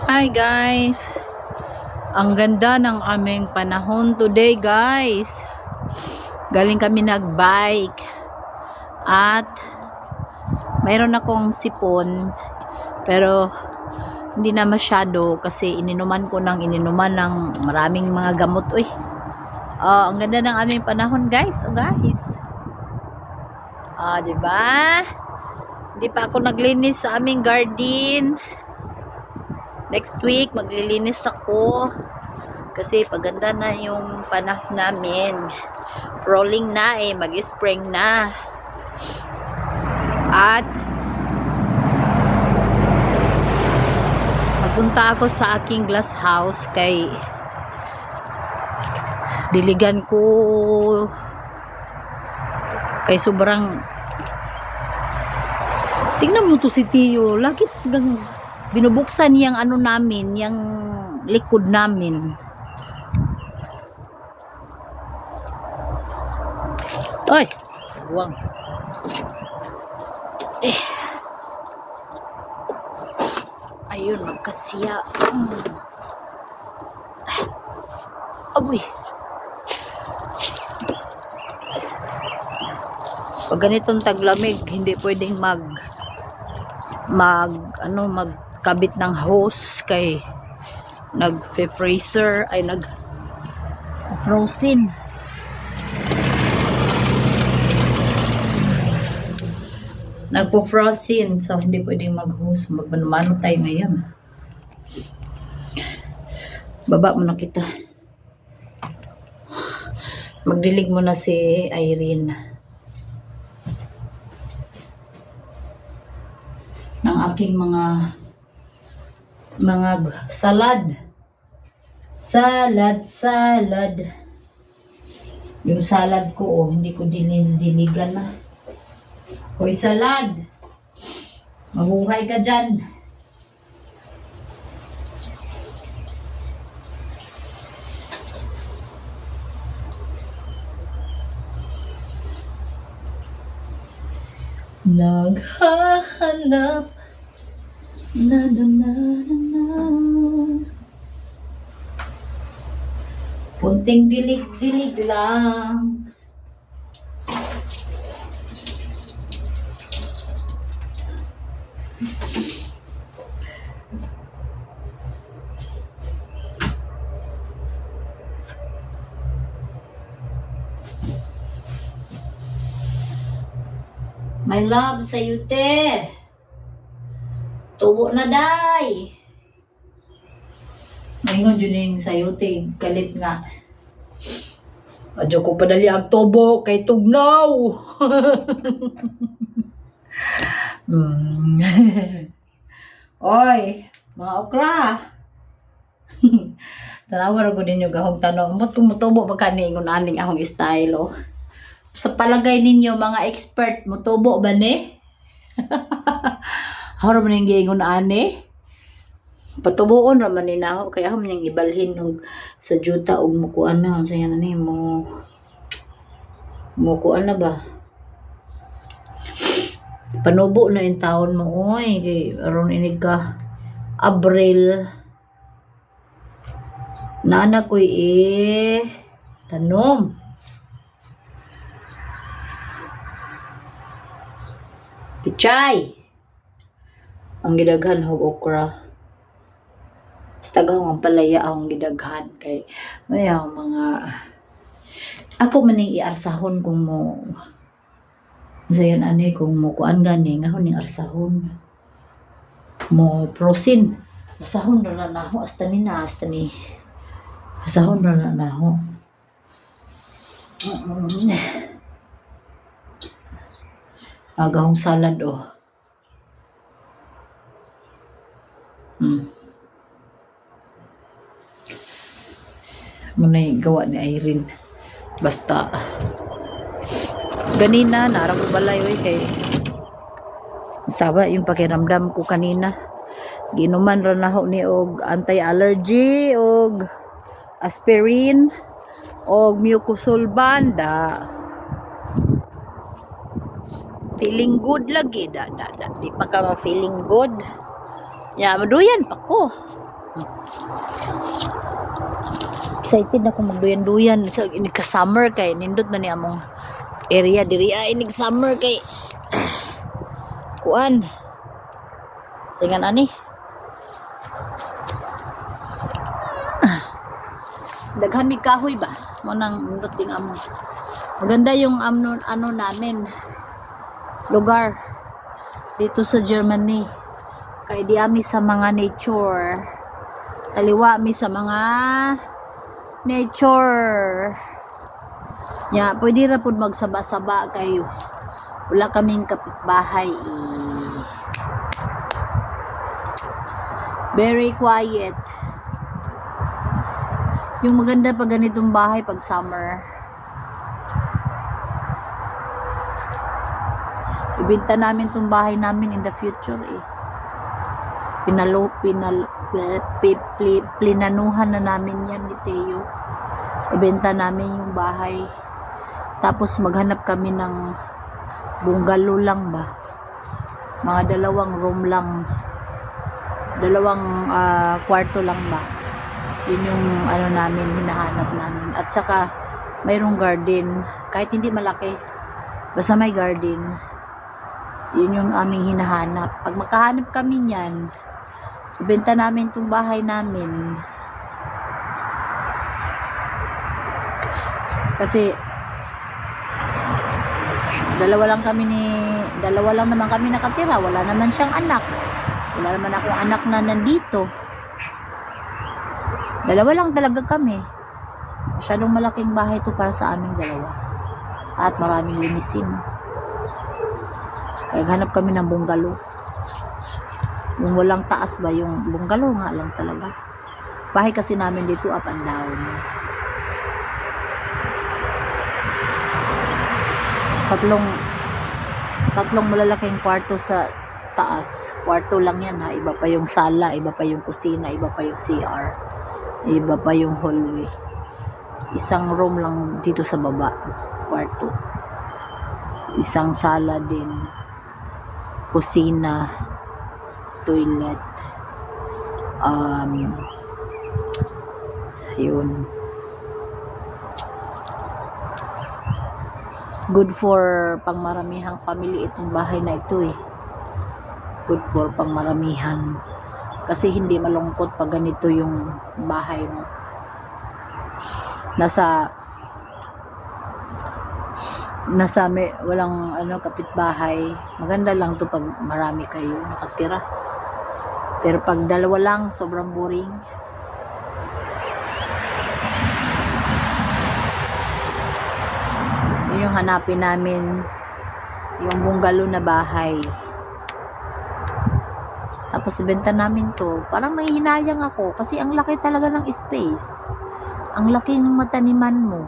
Hi guys, ang ganda ng aming panahon today guys. Galing kami nagbike at mayroon akong sipon pero hindi na masyado kasi ininuman ng maraming mga gamot. Ang ganda ng aming panahon guys. Diba? Hindi pa ako naglinis sa aming garden. Next week maglilinis ako kasi paganda na yung panahon namin. Rolling na mag-spring na. At magpunta ako sa aking glass house kay diligan ko kay sobrang tingnan mo to si Tio, lagi binubuksan yung ano namin, yung likod namin. Oy, buwang. Ayun, magkasiya. Agoy. Pag ganitong taglamig, hindi pwedeng magkabit ng hose kay nag-freezer ay nag-frozen. Nagpo-frozen, so hindi pwedeng mag-hose. Magmano tayo ngayon. Baba muna kita. Magdilig muna si Irene ng aking mga salad. Yung salad ko, hindi ko diligan na. Hoy salad, mabuhay ka dyan. Naghahanap na. Punting dilig-dilig lang. My love, sayute. Tubo na day. Ngayon dyan yung sayute. Kalit nga. Adyo ko padali ang tubo kay tugnaw. Oy, mga okra. Tanawar ko din yung gahong tanong. Mutubo ba kaningon aning ahong style Sa palagay ninyo mga expert, mutubo ba ni? Haro man yung giingon ani? Patubuon raman ni na kaya ako man ibalhin sa juta og mukuan na unsa yan ani mo kuan na ba? Panubo na yung taon mo aron inig ka Abril na anak ko tanom. Pichay ang gidaghan hog okra. Tagaw ang palaya akong gidaghan kay may mga ako man ning iarsahon kung mo sayan ani kung mo kuan gani ngahon ning arsahon mo prosin arsahon ra na ho hasta ni arsahon ra na ho agahong salad muna yung gawa ni Irene. Basta ganina narang ko balay kay saba yung pakiramdam ko kanina. Ginuman ra na ho ni og anti-allergy og aspirin og mucosolvan feeling good lagi di pa ka feeling good maduyan pa ko Excited ako magduyan-duyan sa inig ka summer kay nindot man ni among area diri inig summer kay kuan. Singan ani. Daghan mi kahoy ba? Mo nang nindot ding among. Maganda yung ano namin lugar dito sa Germany. Kay di ami sa mga nature. Taliwa mi sa mga nature. Ya, pwede ra pud magsaba-saba kayo. Wala kaming kapitbahay. Very quiet. Yung maganda pag ganitong bahay pag summer. Ibenta namin tong bahay namin in the future eh. Plinanuhan na namin yan ni Teo. Ibenta namin yung bahay. Tapos maghanap kami ng bungalow lang ba. Mga 2 room lang. 2 kwarto lang ba. Yun yung ano namin, hinahanap namin. At saka mayroong garden. Kahit hindi malaki. Basta may garden. Yun yung aming hinahanap. Pag makahanap kami niyan, ibenta namin tong bahay namin. Kasi 2 lang naman kami nakatira. Wala naman siyang anak. Wala naman akong anak na nandito. 2 lang talaga kami. Masyadong malaking bahay to para sa aming 2. At maraming linisin. Kaya hanap kami ng bungalow. Yung walang taas ba, yung bungalow nga lang talaga. Bahay kasi namin dito up and down. Tatlong malalaking kwarto sa taas. Kwarto lang yan ha. Iba pa yung sala, iba pa yung kusina, iba pa yung CR, iba pa yung hallway. Isang room lang dito sa baba. Kwarto. Isang sala din. Kusina. Toilet. Yun. Good for pangmaramihang family itong bahay na ito eh. Good for pangmaramihan. Kasi hindi malungkot pag ganito yung bahay mo. Walang kapitbahay. Maganda lang to pag marami kayo nakatira. Pero pag 2 lang, sobrang boring. Yun yung hanapin namin, yung bungalow na bahay. Tapos ibenta namin to. Parang nanghihinayang ako kasi ang laki talaga ng space. Ang laki ng mataniman mo.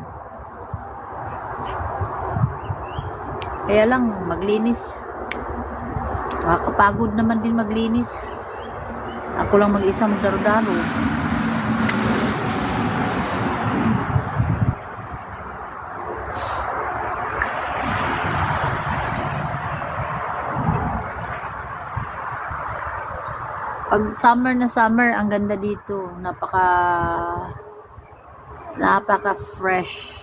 Kaya lang maglinis. Nakakapagod naman din maglinis. Ako lang mag-isa magdaro-daro. Pag summer na summer, ang ganda dito. Napaka fresh.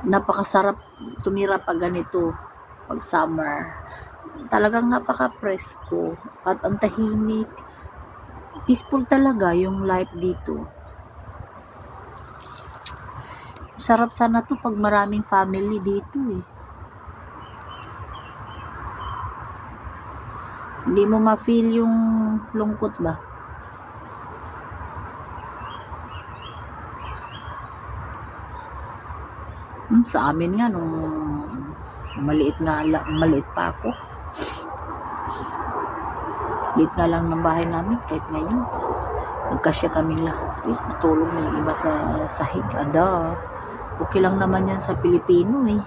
Napakasarap tumira pag ganito. Pag summer. Talagang napaka-presko. At ang tahimik. Peaceful talaga yung life dito. Sarap sana to pag maraming family dito eh. Hindi mo ma-feel yung lungkot ba? Sa amin nga nung maliit pa ako. Liit nga lang ng bahay namin kahit ngayon. Nagkasya kaming lahat. Natulog na yung iba sa sahig. Okay lang naman yan sa Pilipino eh.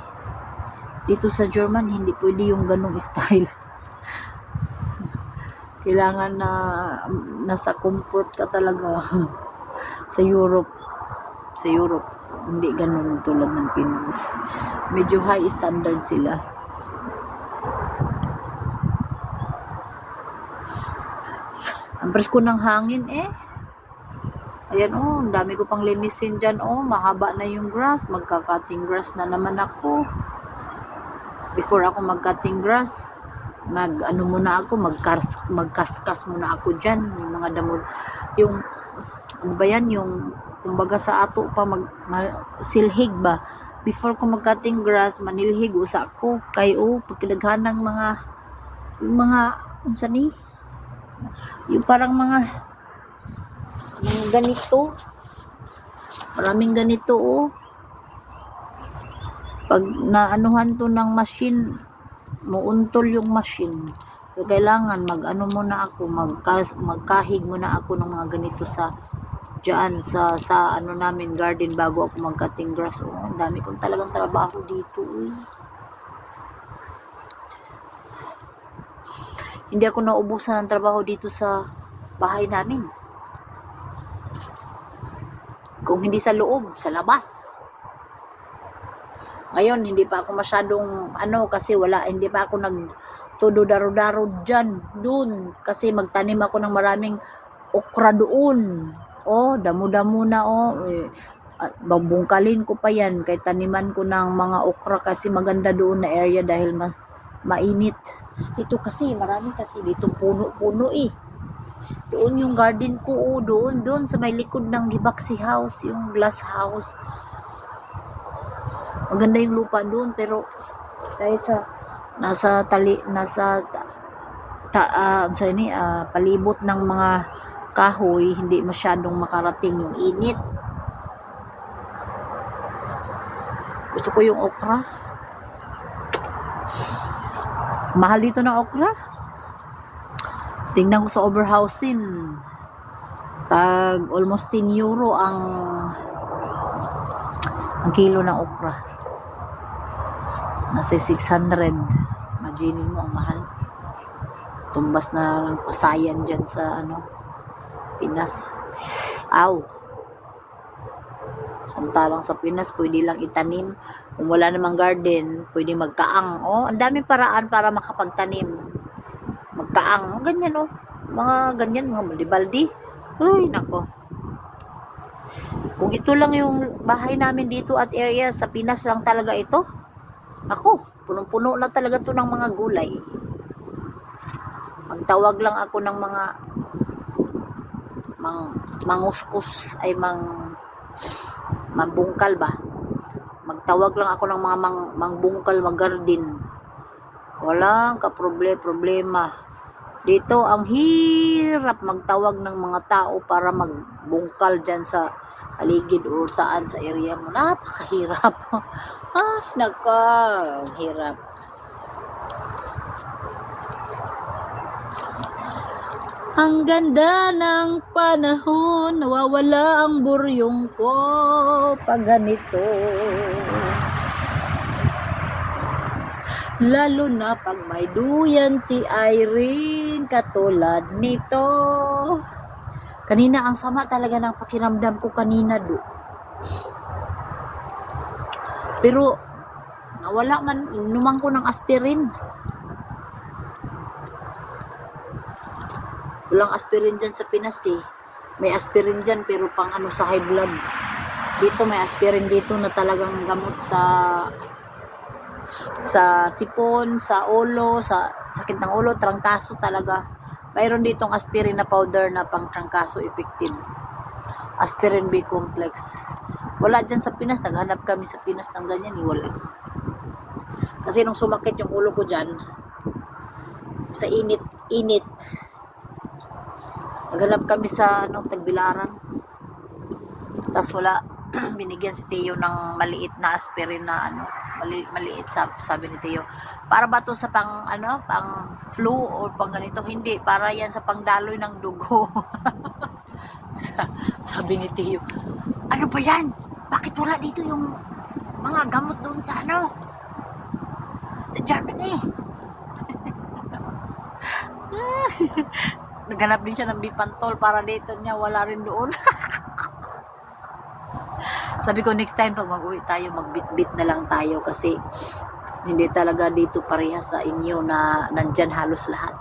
Dito sa German, hindi pwede yung ganong style. Kailangan na nasa comfort ka talaga. Sa Europe, hindi ganun tulad ng Pinoy. Medyo high standard sila. Ang presko ng hangin eh. Ayan oh, ang dami ko pang linisin dyan oh. Mahaba na yung grass. Magka-cutting grass na naman ako. Before ako mag-cutting grass, mag-ano muna ako, magkaskas muna ako dyan. Yung mga damo, yung, ano ba yan, yung, kumbaga sa ato pa, silhig ba? Before ko mag-cutting grass, manilhig usa ko. Kay oh, pagkidaghan ng yung mga, unsa ni? Yung parang mga ganito. Maraming ganito oh. Pag naanuhan to ng machine, muuntol yung machine. So, kailangan mag-ano muna ako, magkahig muna ako ng mga ganito sa dyan sa ano namin garden bago ako mag-cutting grass. Oh, ang dami kong talagang trabaho dito. Hindi ako naubusan ng trabaho dito sa bahay namin. Kung hindi sa loob, sa labas. Ngayon, hindi pa ako masyadong kasi hindi pa ako nagtudo daro-daro dyan, dun. Kasi magtanim ako ng maraming okra doon. Oh, damo-damo na oh. Babungkalin ko pa yan. Kay taniman ko ng mga okra kasi maganda doon na area dahil mainit. Ito kasi, marami kasi dito puno-puno eh. Doon yung garden ko oh, doon sa may likod ng Gibaksi House, yung glass house. Maganda yung lupa doon pero dahil sa palibot ng mga kahoy, hindi masyadong makarating yung init. Gusto ko yung okra. Mahal dito ng okra. Tingnan ko sa overhousing. Tag almost 10 euro ang kilo ng okra. Nasa 600. Imaginin mo ang mahal. Tumbas na ng pasayan dyan sa Pinas. Aw. Samantalang sa Pinas, pwede lang itanim. Kung wala namang garden, pwede magkaang. Oh, ang daming paraan para makapagtanim. Magkaang. Ganyan oh. Mga ganyan, mga baldi-baldi. Uy, nako. Kung ito lang yung bahay namin dito at area sa Pinas lang talaga ito. Ako, punong-puno na talaga to ng mga gulay. Magtawag lang ako ng mga manguskus ay mambungkal ba. Magtawag lang ako ng mga mangbungkal, mag-garden. Walang problema. Dito ang hirap magtawag ng mga tao para magbungkal dyan sa paligid o saan sa area mo. Napakahirap. Naka, hirap. Ang ganda ng panahon, nawawala ang buryong ko pag ganito. Lalo na pag may duyan si Irene katulad nito. Kanina ang sama talaga ng pakiramdam ko kanina Pero nawala man, inuman ko ng aspirin. Walang aspirin dyan sa Pinas eh. May aspirin dyan pero pang sa high blood. Dito may aspirin dito na talagang gamot sa sipon, sa ulo, sa sakit ng ulo, trangkaso talaga. Mayroon ditong aspirin na powder na pang trangkaso effective. Aspirin B complex. Wala dyan sa Pinas. Naghanap kami sa Pinas ng ganyan. Wala. Kasi nung sumakit yung ulo ko dyan, sa init, naghanap kami sa Tagbilaran. Tapos wala. Binigyan si Teo ng maliit na aspirin na maliit, sabi ni Teo. Para ba to sa pang flu o pang ganito? Hindi, para yan sa pangdaloy ng dugo. Sabi ni Teo, ano ba yan? Bakit wala dito yung mga gamot doon sa sa Germany? Naghanap din siya ng Bipantol para dito niya, wala rin doon. Sabi ko next time pag mag-uwi tayo, magbitbit na lang tayo kasi hindi talaga dito parehas sa inyo na nandyan halos lahat.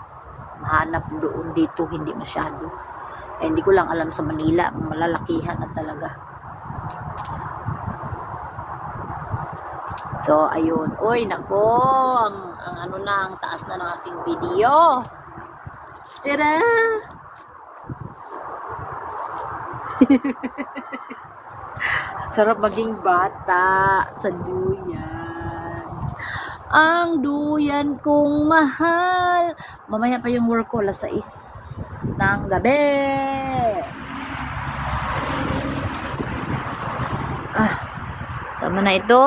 mahanap doon, dito hindi masyado. Hindi ko lang alam sa Manila, ang malalakihan na talaga. So, ayun. Uy, nako, ang ano na, ang taas na ng aking video. Tara! Sarap maging bata sa duyan. Ang duyan kong mahal. Mamaya pa yung work ko, alas 6 ng gabi. Tama na ito.